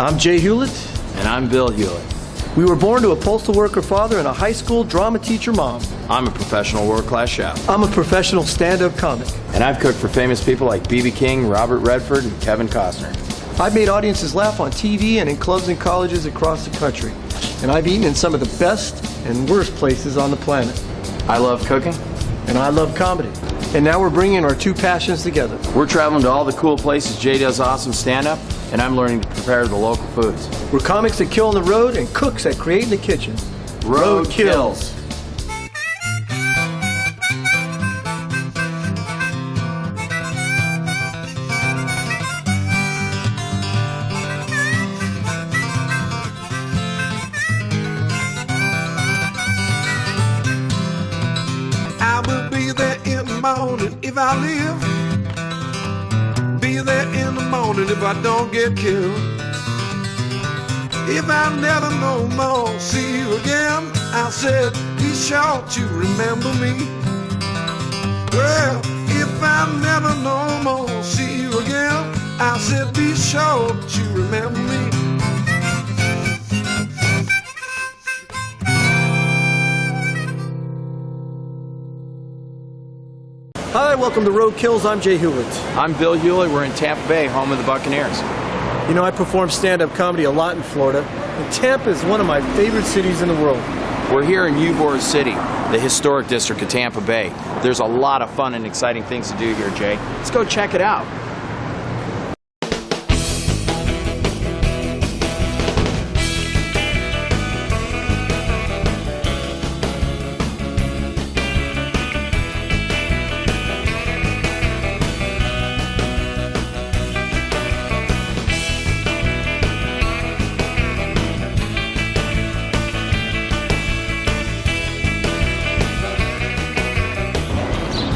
I'm Jay Hewlett. And I'm Bill Hewlett. We were born to a postal worker father and a high school drama teacher mom. I'm a professional world-class chef. I'm a professional stand-up comic. And I've cooked for famous people like B.B. King, Robert Redford, and Kevin Costner. I've made audiences laugh on TV and in clubs and colleges across the country. And I've eaten in some of the best and worst places on the planet. I love cooking. And I love comedy. And now we're bringing our two passions together. We're traveling to all the cool places Jay does awesome stand-up, and I'm learning to prepare the local foods. We're comics that kill on the road and cooks that create in the kitchen. Road kills. I will be there in the morning if I live. Be there in the morning if I don't get killed. If I never no more see you again, I said, be sure to remember me. Well, if I never no more see you again, I said, be sure to remember me. Hi, welcome to Road Kills. I'm Jay Hewlett. I'm Bill Hewlett. We're in Tampa Bay, home of the Buccaneers. You know, I perform stand-up comedy a lot in Florida, and Tampa is one of my favorite cities in the world. We're here in Ybor City, the historic district of Tampa Bay. There's a lot of fun and exciting things to do here, Jay. Let's go check it out.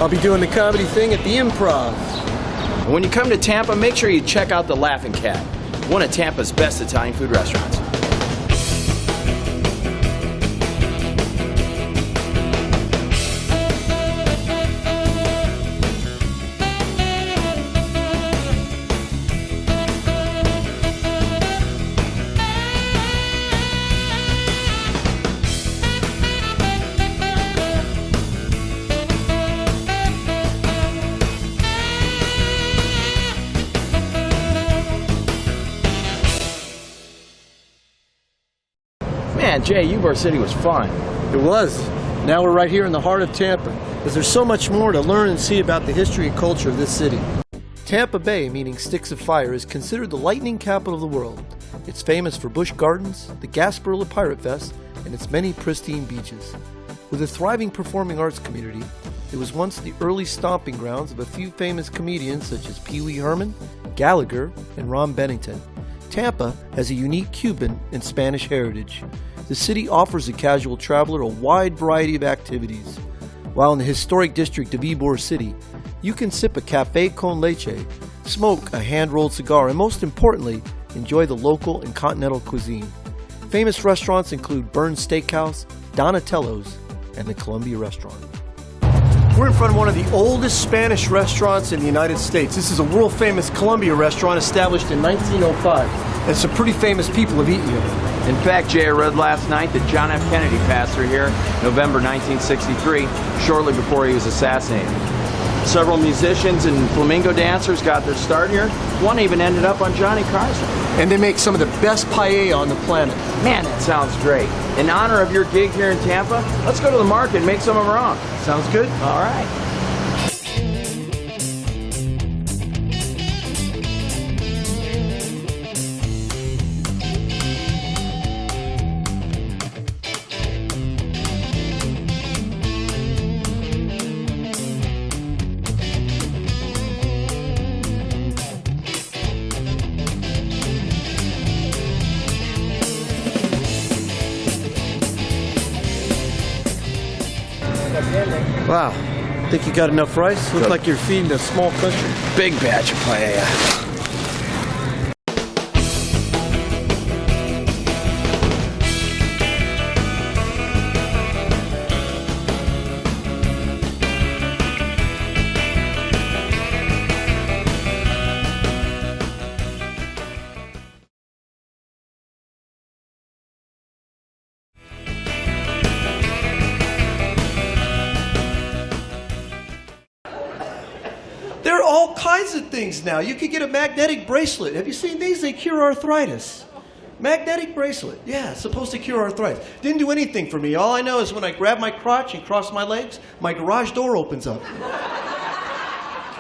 I'll be doing the comedy thing at the Improv. When you come to Tampa, make sure you check out the Laughing Cat, one of Tampa's best Italian food restaurants. Man, Jay, Ybor City was fun. It was. Now we're right here in the heart of Tampa, because there's so much more to learn and see about the history and culture of this city. Tampa Bay, meaning Sticks of Fire, is considered the lightning capital of the world. It's famous for Busch Gardens, the Gasparilla Pirate Fest, and its many pristine beaches. With a thriving performing arts community, it was once the early stomping grounds of a few famous comedians such as Pee Wee Herman, Gallagher, and Ron Bennington. Tampa has a unique Cuban and Spanish heritage. The city offers the casual traveler a wide variety of activities. While in the historic district of Ybor City, you can sip a café con leche, smoke a hand-rolled cigar, and most importantly, enjoy the local and continental cuisine. Famous restaurants include Burn's Steakhouse, Donatello's, and the Columbia Restaurant. We're in front of one of the oldest Spanish restaurants in the United States. This is a world-famous Columbia restaurant established in 1905, and some pretty famous people have eaten here. In fact, Jay, I read last night that John F. Kennedy passed through here November 1963, shortly before he was assassinated. Several musicians and flamenco dancers got their start here. One even ended up on Johnny Carson. And they make some of the best paella on the planet. Man, that sounds great. In honor of your gig here in Tampa, let's go to the market and make some of our own. Sounds good? All right. Wow. Think you got enough rice? Looks like you're feeding a small country. Big batch of paella. there are all kinds of things now. You could get a magnetic bracelet. Have you seen these? They cure arthritis. Magnetic bracelet. Yeah, it's supposed to cure arthritis. Didn't do anything for me. All I know is when I grab my crotch and cross my legs, my garage door opens up.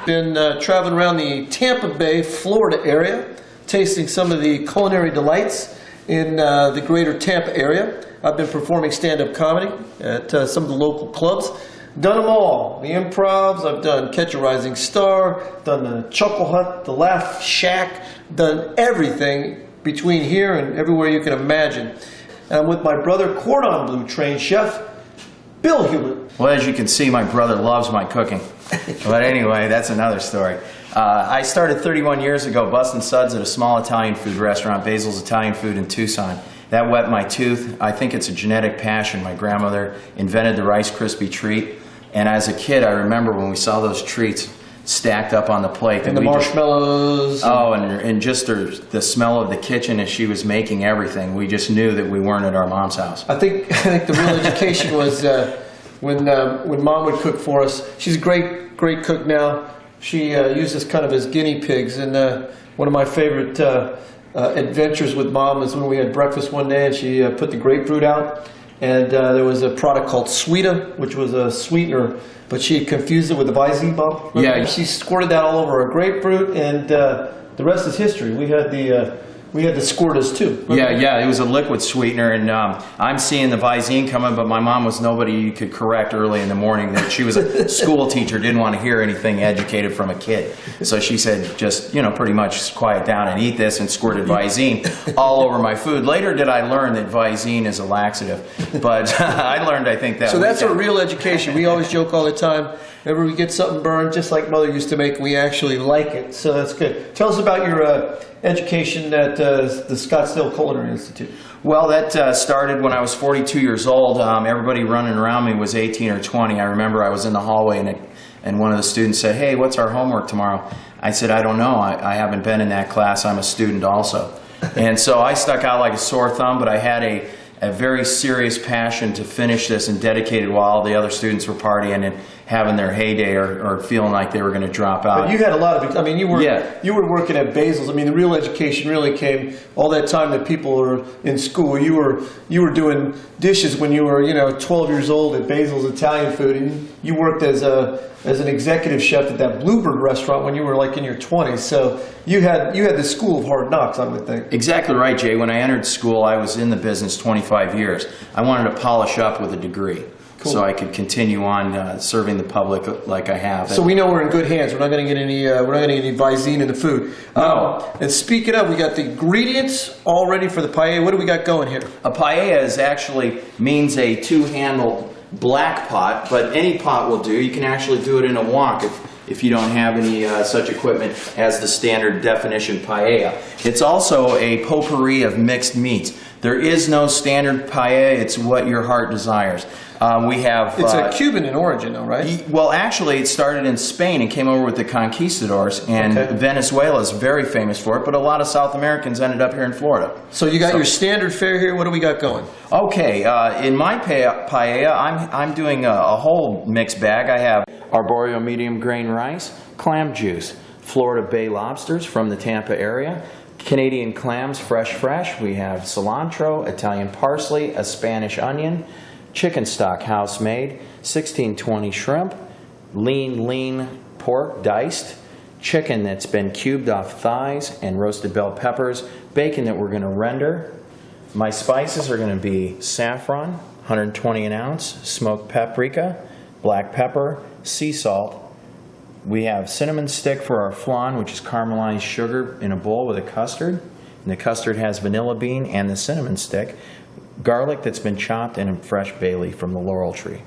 Been traveling around the Tampa Bay, Florida area, tasting some of the culinary delights in the greater Tampa area. I've been performing stand-up comedy at some of the local clubs. Done them all. The improvs, I've done Catch a Rising Star, done the Chuckle Hut, the Laugh Shack, done everything between here and everywhere you can imagine. And I'm with my brother, Cordon Bleu trained chef, Bill Hewlett. Well, as you can see, my brother loves my cooking. But anyway, that's another story. I started 31 years ago busting suds at a small Italian food restaurant, Basil's Italian Food in Tucson. That wet my tooth. I think it's a genetic passion. My grandmother invented the Rice Krispie treat. And as a kid, I remember when we saw those treats stacked up on the plate. And the marshmallows. And just the smell of the kitchen as she was making everything. We just knew that we weren't at our mom's house. I think the real education was when Mom would cook for us. She's a great cook now. She used us kind of as guinea pigs. And one of my favorite adventures with Mom was when we had breakfast one day and she put the grapefruit out. And there was a product called Sweeta, which was a sweetener, but she had confused it with the Visine bomb. Yeah. She squirted that all over our grapefruit, and the rest is history. We had the squirters too. Yeah, it was a liquid sweetener, and I'm seeing the Visine coming, but my mom was nobody you could correct early in the morning. That she was a school teacher, didn't want to hear anything educated from a kid. So she said, just, pretty much quiet down and eat this, and squirted Visine all over my food. Later did I learn that Visine is a laxative, but I learned, I think, that So that's our real education. We always joke all the time, whenever we get something burned, just like Mother used to make, we actually like it. So that's good. Tell us about your education at the Scottsdale Culinary Institute. Well, that started when I was 42 years old. Everybody running around me was 18 or 20. I remember I was in the hallway and one of the students said, "Hey, what's our homework tomorrow?" I said, "I don't know. I haven't been in that class. I'm a student also." And so I stuck out like a sore thumb, but I had a very serious passion to finish this and dedicate it while all the other students were partying and having their heyday or feeling like they were going to drop out. But you had a lot of, you were working at Basil's. I mean, the real education really came all that time that people were in school. You were doing dishes when you were 12 years old at Basil's Italian Food, and you worked as an executive chef at that Bluebird restaurant when you were like in your 20s. So you had the school of hard knocks, I would think. Exactly right, Jay. When I entered school, I was in the business 25 years. I wanted to polish up with a degree. Cool. So I could continue on serving the public like I have. So we know we're in good hands. We're not going to get any Visine in the food. And speaking of, we got the ingredients all ready for the paella. What do we got going here? A paella means a two-handled black pot, but any pot will do. You can actually do it in a wok if you don't have any such equipment as the standard definition paella. It's also a potpourri of mixed meats. There is no standard paella. It's what your heart desires. It's a Cuban in origin, though, right? Well, actually, it started in Spain and came over with the conquistadors, and Venezuela is very famous for it, but a lot of South Americans ended up here in Florida. So you got your standard fare here. What do we got going? Okay, in my paella, I'm doing a whole mixed bag. I have arborio medium grain rice, clam juice, Florida Bay lobsters from the Tampa area, Canadian clams, fresh. We have cilantro, Italian parsley, a Spanish onion, chicken stock house-made, 1620 shrimp, lean pork diced, chicken that's been cubed off thighs and roasted bell peppers, bacon that we're going to render. My spices are going to be saffron, 120 an ounce, smoked paprika, black pepper, sea salt. We have cinnamon stick for our flan, which is caramelized sugar in a bowl with a custard. And the custard has vanilla bean and the cinnamon stick. Garlic that's been chopped, and a fresh bay leaf from the laurel tree.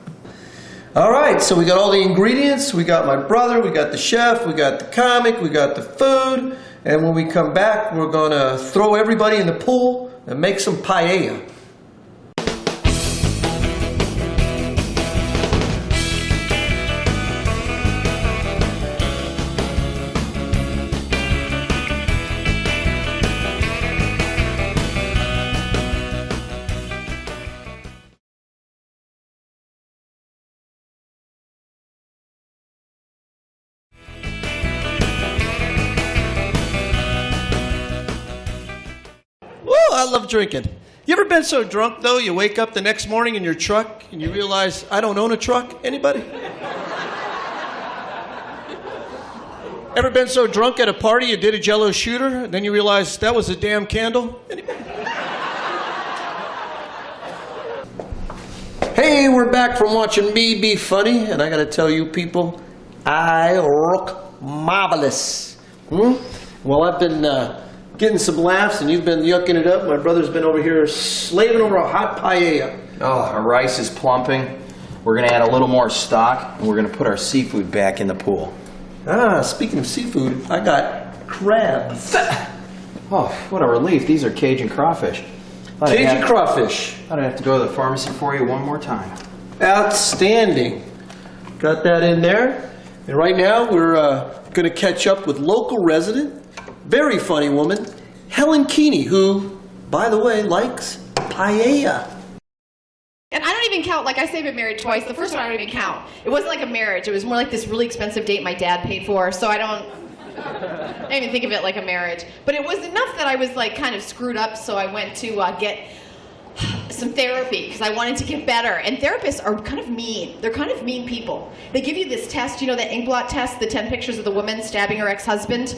All right, so we got all the ingredients. We got my brother, we got the chef, we got the comic, we got the food. And when we come back, we're going to throw everybody in the pool and make some paella. I love drinking. You ever been so drunk, though, you wake up the next morning in your truck and you realize, I don't own a truck? Anybody? Ever been so drunk at a party you did a Jell-O shooter, and then you realize that was a damn candle? Anybody? Hey, we're back from watching me be funny, and I gotta tell you people, I look marvelous. Well, I've been getting some laughs, and you've been yucking it up. My brother's been over here slaving over a hot paella. Oh, our rice is plumping. We're going to add a little more stock, and we're going to put our seafood back in the pool. Ah, speaking of seafood, I got crab. Oh, what a relief. These are Cajun crawfish. Cajun crawfish. I'd have to go to the pharmacy for you one more time. Outstanding. Got that in there. And right now, we're going to catch up with local resident, very funny woman, Helen Keeney, who, by the way, likes paella. And I don't even count, like I say I've been married twice. The first one I don't even count. It wasn't like a marriage. It was more like this really expensive date my dad paid for, so I don't even think of it like a marriage. But it was enough that I was like kind of screwed up, so I went to get some therapy because I wanted to get better. And therapists are kind of mean. They're kind of mean people. They give you this test, you know, that Inkblot Test, the 10 pictures of the woman stabbing her ex-husband.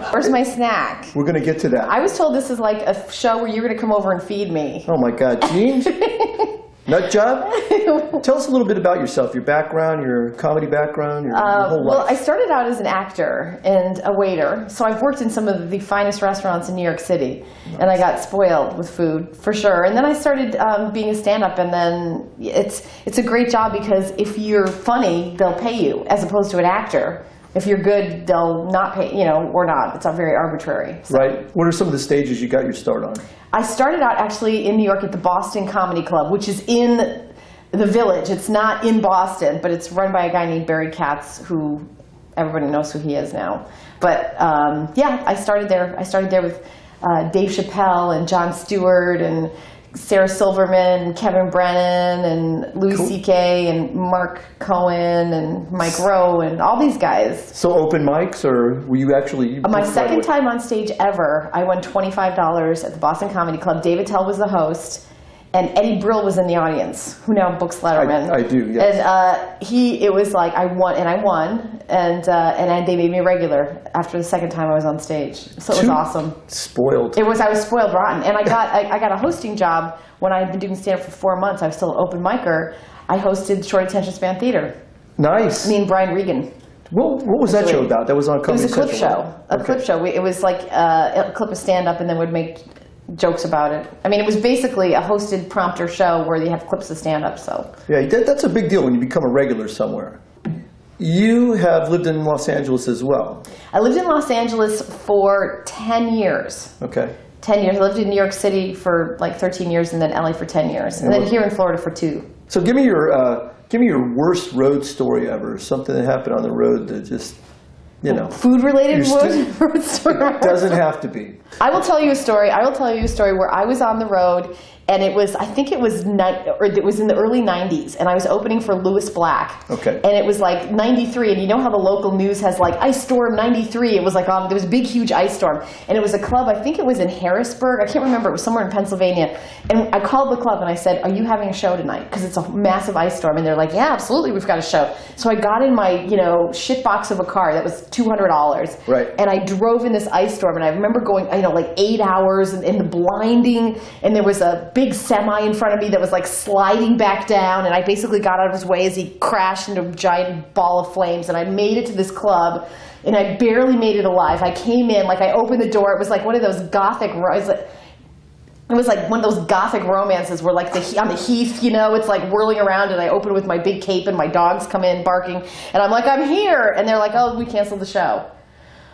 Where's my snack? We're going to get to that. I was told this is like a show where you're going to come over and feed me. Oh my God, Jean? Nut job? Tell us a little bit about yourself, your background, your comedy background, your whole life. Well, I started out as an actor and a waiter, so I've worked in some of the finest restaurants in New York City, and I got spoiled with food, for sure. And then I started being a stand-up, and then it's a great job because if you're funny, they'll pay you, as opposed to an actor. If you're good, they'll not pay, you know, or not. It's very arbitrary. So. Right. What are some of the stages you got your start on? I started out actually in New York at the Boston Comedy Club, which is in the Village. It's not in Boston, but it's run by a guy named Barry Katz, who everybody knows who he is now. But yeah, I started there. I started there with Dave Chappelle and Jon Stewart and Sarah Silverman and Kevin Brennan and Louis C.K. and Mark Cohen and Mike Rowe and all these guys. So open mics, or were you actually... My second time on stage ever, I won $25 at the Boston Comedy Club. David Tell was the host, and Eddie Brill was in the audience, who now books Letterman. I do, yes. And it was like, I won, and they made me a regular after the second time I was on stage. So it was awesome. Spoiled. I was spoiled rotten. And I got a hosting job when I had been doing stand-up for 4 months. I was still an open micer. I hosted Short Attention Span Theater. Nice. Me and Brian Regan. What was that show about? That was on Comedy Central? It was a clip show. A clip show. It was like a clip of stand-up, and then would make jokes about it. I mean, it was basically a hosted prompter show where you have clips of stand-up. So yeah, that's a big deal when you become a regular somewhere. You have lived in Los Angeles as well. I lived in Los Angeles for 10 years. Okay. 10 years. I lived in New York City for like 13 years, and then LA for 10 years, and then here in Florida for 2. So give me your worst road story ever. Something that happened on the road that just, you know. Food-related road story. It doesn't have to be. I will tell you a story. Where I was on the road, and it was it was in the early 90s, and I was opening for Louis Black. Okay. And it was like 93, and you know how the local news has like Ice Storm 93. It was like there was a big, huge ice storm, and it was a club. I think it was in Harrisburg. I can't remember. It was somewhere in Pennsylvania. And I called the club and I said, "Are you having a show tonight? Because it's a massive ice storm." And they're like, "Yeah, absolutely, we've got a show." So I got in my shit box of a car that was $200. Right. And I drove in this ice storm, and I remember going like 8 hours in the blinding, and there was a big semi in front of me that was like sliding back down, and I basically got out of his way as he crashed into a giant ball of flames, and I made it to this club, and I barely made it alive. I came in, like I opened the door, it was like one of those gothic, it was like one of those gothic romances where like on the heath, it's like whirling around, and I open with my big cape and my dogs come in barking, and I'm like, "I'm here," and they're like, "Oh, we canceled the show."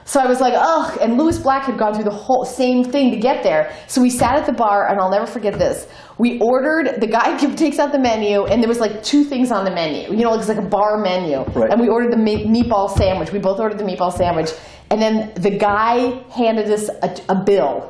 So I was like, ugh, and Louis Black had gone through the whole same thing to get there. So we sat at the bar, and I'll never forget this. We ordered, the guy takes out the menu, and there was like 2 things on the menu. It was like a bar menu. Right. And we ordered the meatball sandwich. We both ordered the meatball sandwich. And then the guy handed us a bill.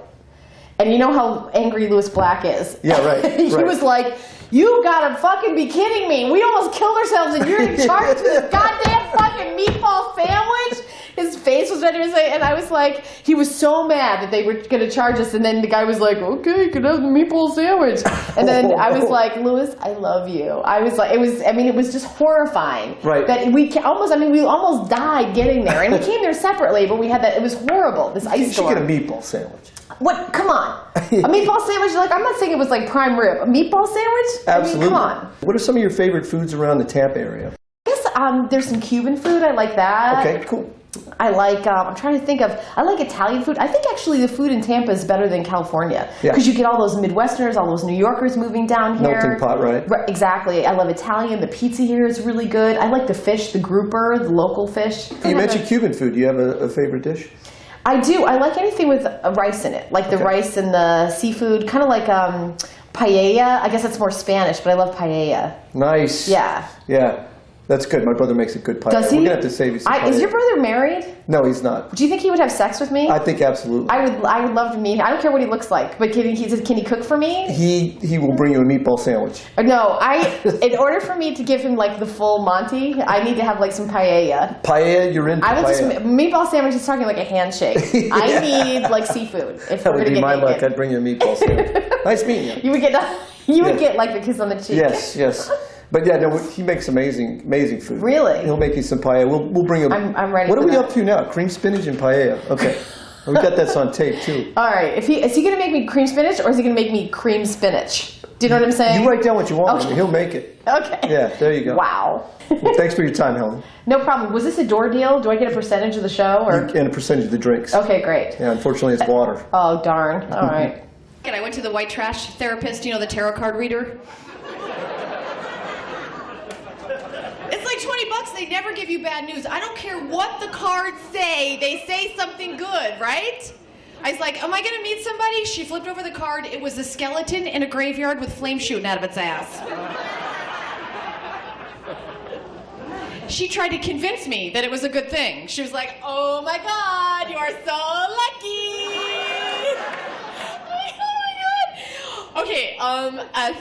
And you know how angry Louis Black is. Yeah, right. He was like, "You gotta fucking be kidding me. We almost killed ourselves, and you're in charge of this goddamn fucking meatball sandwich?" His face was trying to say, and I was like, he was so mad that they were going to charge us, and then the guy was like, okay, you can have the meatball sandwich. And then I was like, Louis, I love you. I was like, it was just horrifying. Right. That we almost died getting there, and we came there separately, but we had that, it was horrible, this ice storm. You should get a meatball sandwich. What? Come on. A meatball sandwich? Like, I'm not saying it was like prime rib. A meatball sandwich? Absolutely. I mean, come on. What are some of your favorite foods around the Tampa area? I guess there's some Cuban food. I like that. Okay, cool. I like, I'm trying to think of, I like Italian food. I think actually the food in Tampa is better than California. Because you get all those Midwesterners, all those New Yorkers moving down here. Melting pot, right? Exactly. I love Italian. The pizza here is really good. I like the fish, the grouper, the local fish. You mentioned Cuban food. Do you have a favorite dish? I do. I like anything with rice in it, like the rice and the seafood, kind of like paella. I guess that's more Spanish, but I love paella. Nice. Yeah. Yeah. That's good. My brother makes a good paella. Does he? We're going to have to save you some paella. Is your brother married? No, he's not. Do you think he would have sex with me? I think absolutely. I would love to meet him. I don't care what he looks like, but can he cook for me? He will bring you a meatball sandwich. No, in order for me to give him like the full Monty, I need to have like some paella. Paella, you're into paella. Meatball sandwich is talking like a handshake. I need like seafood. If That we're would be get my naked. luck. I'd bring you a meatball sandwich. Nice meeting you. You would get like the kiss on the cheek. Yes. But yeah, no, he makes amazing food. Really? He'll make you some paella. We'll bring him. I'm ready. What for are we that. up to now? Cream spinach and paella. Okay. We got this on tape too. All right. Is he going to make me cream spinach or is he going to make me cream spinach? Do you know what I'm saying? You write down what you want, Okay. and he'll make it. Okay. Yeah, there you go. Wow. Well, thanks for your time, Helen. No problem. Was this a door deal? Do I get a percentage of the show? Or? And a percentage of the drinks. Okay, great. Yeah, unfortunately, it's water. Oh, darn. All right. And I went to the white trash therapist, the tarot card reader. It's like $20. They never give you bad news. I don't care what the cards say. They say something good, right? I was like, am I going to meet somebody? She flipped over the card. It was a skeleton in a graveyard with flames shooting out of its ass. She tried to convince me that it was a good thing. She was like, oh my God, you are so lucky. Okay, a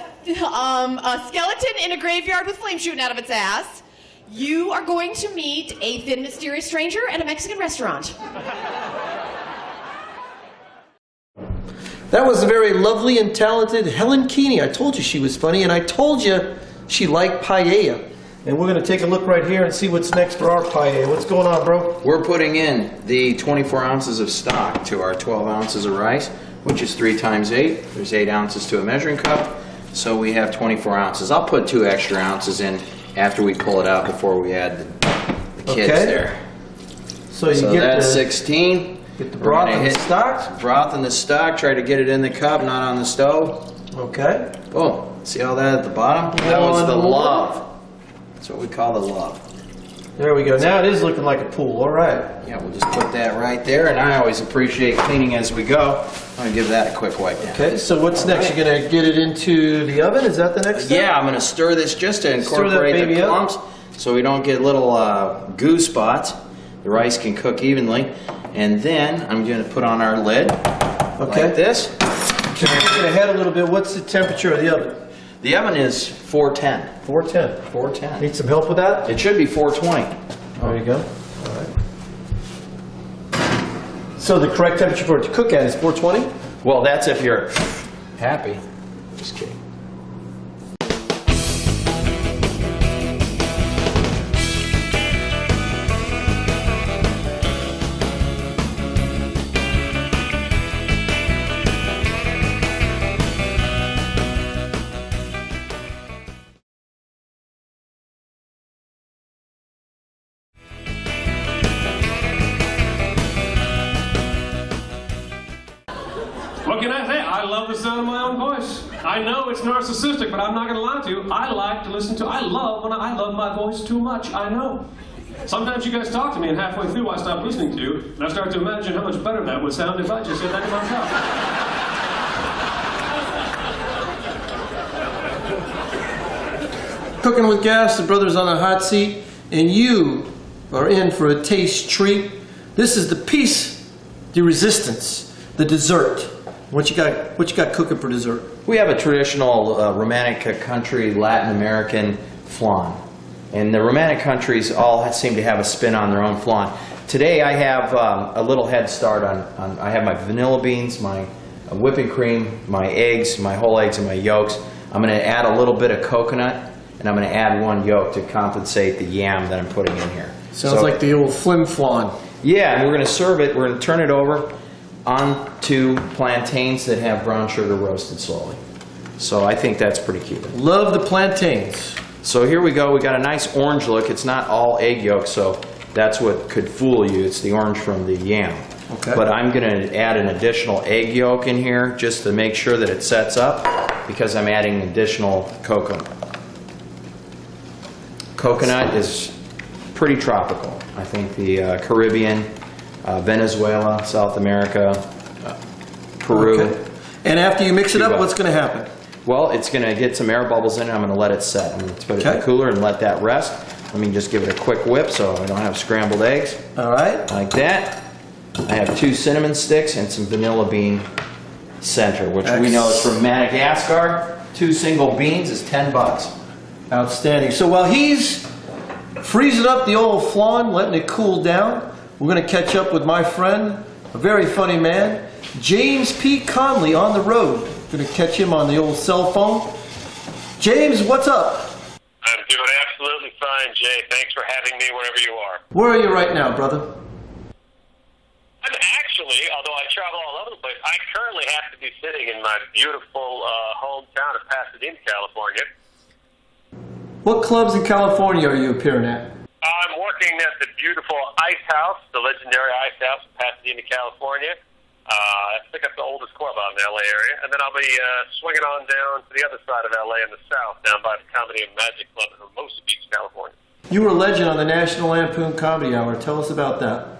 skeleton in a graveyard with flames shooting out of its ass. You are going to meet a thin, mysterious stranger at a Mexican restaurant. That was the very lovely and talented Helen Keeney. I told you she was funny, and I told you she liked paella. And we're going to take a look right here and see what's next for our paella. What's going on, bro? We're putting in the 24 ounces of stock to our 12 ounces of rice, which is 3 times 8. There's 8 ounces to a measuring cup, so we have 24 ounces. I'll put 2 extra ounces in after we pull it out before we add the kids there. So you So get that's the 16. Get the broth and the stock. Broth in the stock. Try to get it in the cup, not on the stove. Okay. Boom. See all that at the bottom? That was the love. That's what we call the love. There we go. Now it is looking like a pool. All right. Yeah, we'll just put that right there, and I always appreciate cleaning as we go. I'm going to give that a quick wipe down. Okay, so what's next? You're going to get it into the oven? Is that the next step? Yeah, I'm going to stir this just to incorporate baby the up. clumps so we don't get little goo spots. The rice can cook evenly. And then I'm going to put on our lid like this. So you're looking ahead a little bit. What's the temperature of the oven? The oven is 410. 410. 410. Need some help with that? It should be 420. There you go. All right. So the correct temperature for it to cook at is 420? Well, that's if you're happy. Just kidding. What can I say? I love the sound of my own voice. I know it's narcissistic, but I'm not going to lie to you. I like to listen to. I love my voice too much. I know. Sometimes you guys talk to me, and halfway through I stop listening to you, and I start to imagine how much better that would sound if I just said that to myself. Cooking with Gas, the brothers on the hot seat, and you are in for a taste treat. This is the piece de resistance, the dessert. What you got cooking for dessert? We have a traditional romantic country Latin American flan. And the romantic countries all seem to have a spin on their own flan. Today I have a little head start on I have my vanilla beans, my whipping cream, my eggs, my whole eggs and my yolks. I'm going to add a little bit of coconut, and I'm going to add 1 yolk to compensate the yam that I'm putting in here. Sounds like the old flim flan. Yeah, and we're going to serve it. We're going to turn it over onto plantains that have brown sugar roasted slowly. So I think that's pretty cute. Love the plantains. So here we go. We got a nice orange look. It's not all egg yolk, so that's what could fool you. It's the orange from the yam. Okay. But I'm going to add an additional egg yolk in here just to make sure that it sets up, because I'm adding additional coconut. Coconut is pretty tropical. I think the Caribbean, Venezuela, South America, Peru. Okay. And after you mix it up, Cuba. what's going to happen? Well, it's going to get some air bubbles in it. I'm going to let it set. I'm going to put it in the cooler and let that rest. Let me just give it a quick whip so I don't have scrambled eggs. All right. Like that. I have 2 cinnamon sticks and some vanilla bean center, which we know is from Madagascar. 2 single beans is $10. Outstanding. So while he's freezing up the old flan, letting it cool down, we're going to catch up with my friend, a very funny man, James P. Conley, on the road. Going to catch him on the old cell phone. James, what's up? I'm doing absolutely fine, Jay. Thanks for having me wherever you are. Where are you right now, brother? I'm actually, although I travel all over the place, I currently have to be sitting in my beautiful hometown of Pasadena, California. What clubs in California are you appearing at? I'm working at the beautiful Ice House, the legendary Ice House in Pasadena, California. I think that's the oldest club out in the LA area. And then I'll be swinging on down to the other side of LA in the south, down by the Comedy and Magic Club in Hermosa Beach, California. You were a legend on the National Lampoon Comedy Hour. Tell us about that.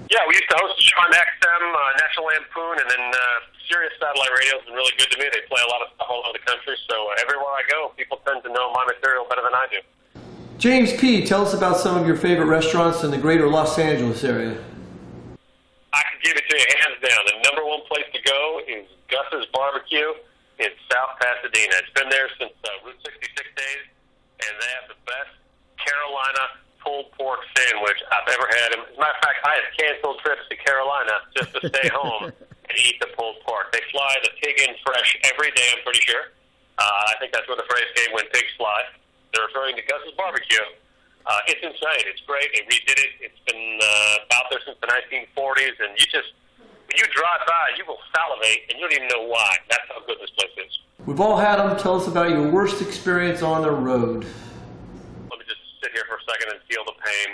Yeah, we used to host a show on XM, National Lampoon, and then Sirius Satellite Radio has been really good to me. They play a lot of stuff all over the country, so everywhere I go, people tend to know my material better than I do. James P., tell us about some of your favorite restaurants in the greater Los Angeles area. I can give it to you hands down. The number 1 place to go is Gus's Barbecue in South Pasadena. It's been there since Route 66 days, and they have the best Carolina pulled pork sandwich I've ever had. As a matter of fact, I have canceled trips to Carolina just to stay home and eat the pulled pork. They fly the pig in fresh every day, I'm pretty sure. I think that's where the phrase came, when pigs fly. They're referring to Gus's Barbecue. It's insane. It's great. They redid it. It's been out there since the 1940s, and when you drive by, you will salivate, and you don't even know why. That's how good this place is. We've all had them. Tell us about your worst experience on the road. Let me just sit here for a second and feel the pain.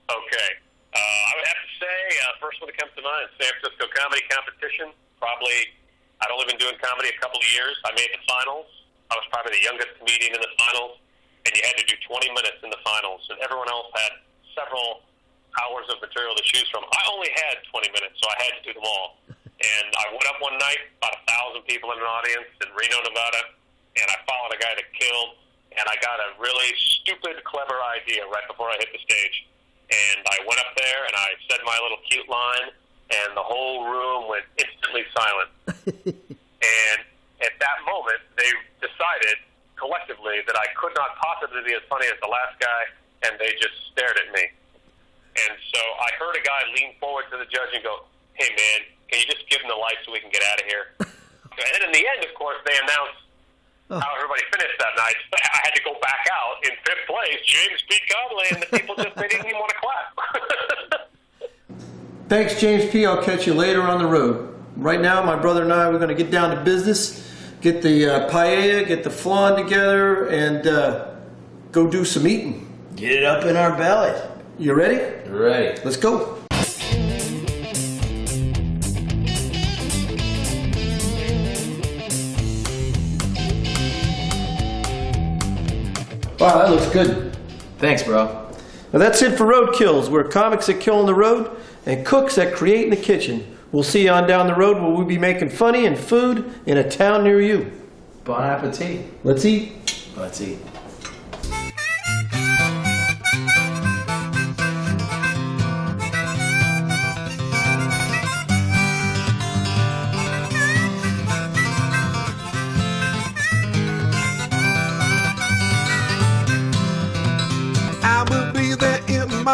Okay. I would have to say, first one that comes to mind, San Francisco Comedy Competition. Probably, I'd only been doing comedy a couple of years. I made the finals. I was probably the youngest comedian in the finals, and you had to do 20 minutes in the finals, and everyone else had several hours of material to choose from. I only had 20 minutes, so I had to do them all. And I went up one night, about 1,000 people in an audience in Reno, Nevada, and I followed a guy that killed, and I got a really stupid, clever idea right before I hit the stage. And I went up there, and I said my little cute line, and the whole room went instantly silent. And at that moment, they decided collectively that I could not possibly be as funny as the last guy, and they just stared at me. And so I heard a guy lean forward to the judge and go, "Hey, man, can you just give him the light so we can get out of here?" And in the end, of course, they announced how everybody finished that night. I had to go back out in 5th place, James P. Conley, and the people just, they didn't even want to clap. Thanks, James P. I'll catch you later on the road. Right now, my brother and I, we're going to get down to business, get the paella, get the flan together, and go do some eating. Get it up in our belly. You ready? Ready. Let's go. Wow, that looks good. Thanks, bro. Now that's it for Roadkills. We're comics that kill on the road and cooks that create in the kitchen. We'll see you on down the road where we'll be making funny and food in a town near you. Bon appetit. Let's eat. Let's eat.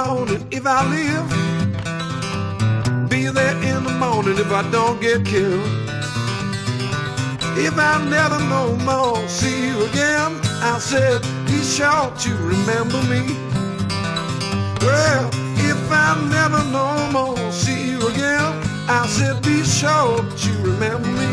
morning if I live. Be there in the morning if I don't get killed. If I never no more see you again, I said, be sure to remember me. Well, if I never no more see you again, I said, be sure to remember me.